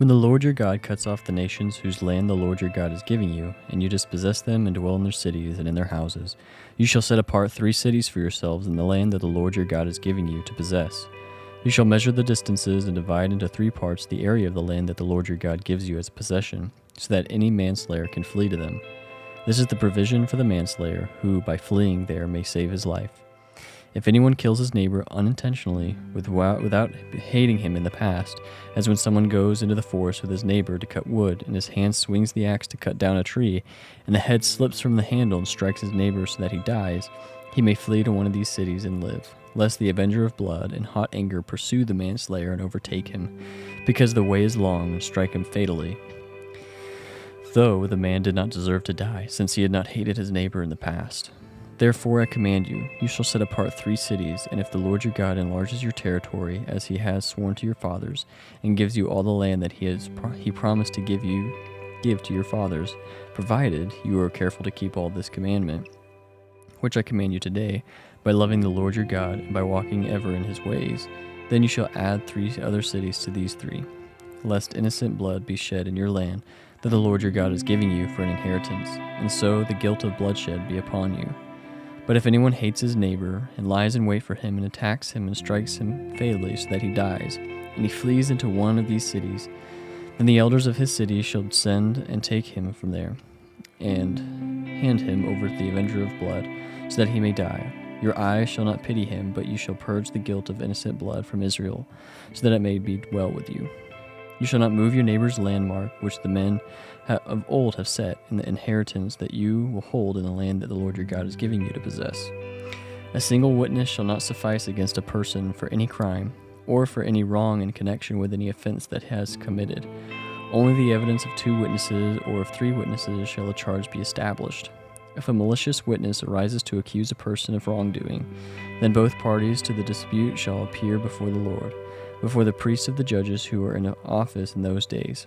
When the Lord your God cuts off the nations whose land the Lord your God is giving you, and you dispossess them and dwell in their cities and in their houses, you shall set apart 3 cities for yourselves in the land that the Lord your God is giving you to possess. You shall measure the distances and divide into 3 parts the area of the land that the Lord your God gives you as a possession, so that any manslayer can flee to them. This is the provision for the manslayer, who by fleeing there may save his life. If anyone kills his neighbor unintentionally, without hating him in the past, as when someone goes into the forest with his neighbor to cut wood, and his hand swings the axe to cut down a tree, and the head slips from the handle and strikes his neighbor so that he dies, he may flee to one of these cities and live, lest the avenger of blood in hot anger pursue the manslayer and overtake him, because the way is long, and strike him fatally. Though the man did not deserve to die, since he had not hated his neighbor in the past. Therefore I command you, you shall set apart 3 cities, and if the Lord your God enlarges your territory, as he has sworn to your fathers, and gives you all the land that he promised to give to your fathers, provided you are careful to keep all this commandment, which I command you today, by loving the Lord your God, and by walking ever in his ways, then you shall add 3 other cities to these 3, lest innocent blood be shed in your land, that the Lord your God is giving you for an inheritance, and so the guilt of bloodshed be upon you. But if anyone hates his neighbor, and lies in wait for him, and attacks him, and strikes him fatally so that he dies, and he flees into one of these cities, then the elders of his city shall send and take him from there, and hand him over to the avenger of blood, so that he may die. Your eye shall not pity him, but you shall purge the guilt of innocent blood from Israel, so that it may be well with you. You shall not move your neighbor's landmark, which the men of old have set, in the inheritance that you will hold in the land that the Lord your God is giving you to possess. A single witness shall not suffice against a person for any crime, or for any wrong in connection with any offense that has committed. Only the evidence of 2 witnesses or of 3 witnesses shall a charge be established. If a malicious witness arises to accuse a person of wrongdoing, then both parties to the dispute shall appear before the Lord, before the priests of the judges who are in office in those days.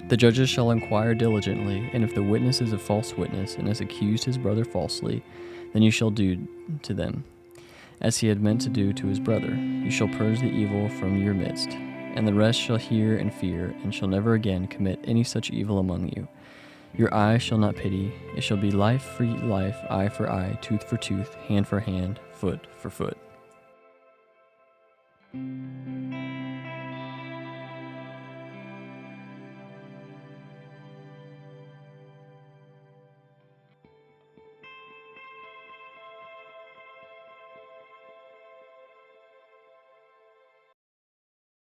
The judges shall inquire diligently, and if the witness is a false witness and has accused his brother falsely, then you shall do to them as he had meant to do to his brother. You shall purge the evil from your midst, and the rest shall hear and fear, and shall never again commit any such evil among you. Your eye shall not pity, it shall be life for life, eye for eye, tooth for tooth, hand for hand, foot for foot.